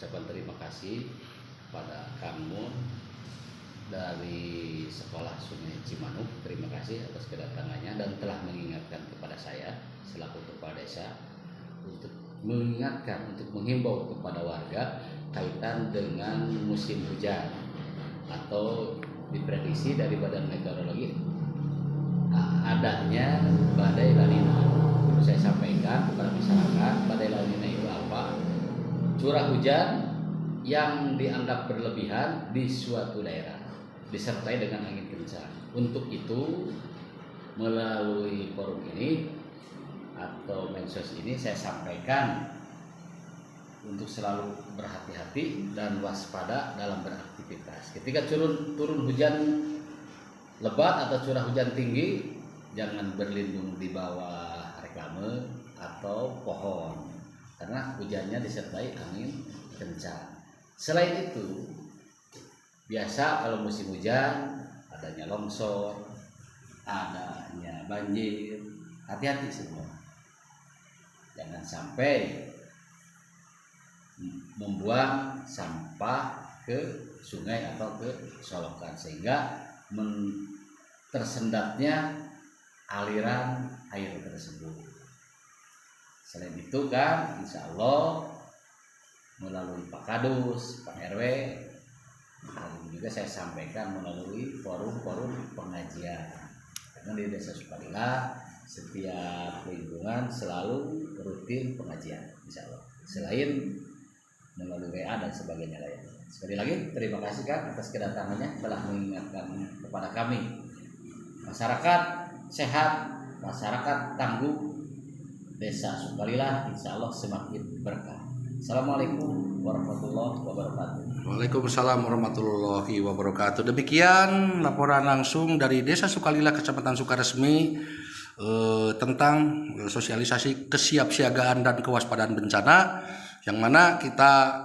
ucapan terima kasih pada kamu dari Sekolah Sungai Cimanuk. Terima kasih atas kedatangannya dan telah mengingatkan kepada saya selaku kepala desa untuk mengingatkan, untuk menghimbau kepada warga kaitan dengan musim hujan atau diprediksi dari Badan Meteorologi adanya badai La Nina. Saya sampaikan kepada masyarakat, badai La Nina itu apa? Curah hujan yang dianggap berlebihan di suatu daerah disertai dengan angin kencang. Untuk itu, melalui forum ini atau medsos ini saya sampaikan untuk selalu berhati-hati dan waspada dalam beraktivitas. Ketika turun hujan lebat atau curah hujan tinggi, jangan berlindung di bawah reklame atau pohon karena hujannya disertai angin kencang. Selain itu, biasa kalau musim hujan adanya longsor, adanya banjir. Hati-hati semua. Jangan sampai membuang sampah ke sungai atau ke solokan sehingga tersendatnya aliran air tersebut. Selain itu kan insya Allah melalui Pak Kadus, Pak RW, juga saya sampaikan melalui forum-forum pengajian. Karena di Desa Sukalila setiap lingkungan selalu rutin pengajian insya Allah. Selain melalui WA dan sebagainya lain. Sekali lagi terima kasih Kak atas kedatangannya, telah mengingatkan kepada kami. Masyarakat sehat, masyarakat tangguh, Desa Sukalila insya Allah semakin berkah. Assalamualaikum warahmatullahi wabarakatuh. Waalaikumsalam warahmatullahi wabarakatuh. Demikian laporan langsung dari Desa Sukalila, Kecamatan Sukaresmi tentang sosialisasi kesiapsiagaan dan kewaspadaan bencana, yang mana kita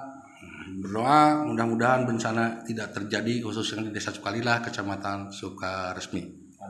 berdoa mudah-mudahan bencana tidak terjadi khususnya di Desa Sukalila, Kecamatan Sukaresmi.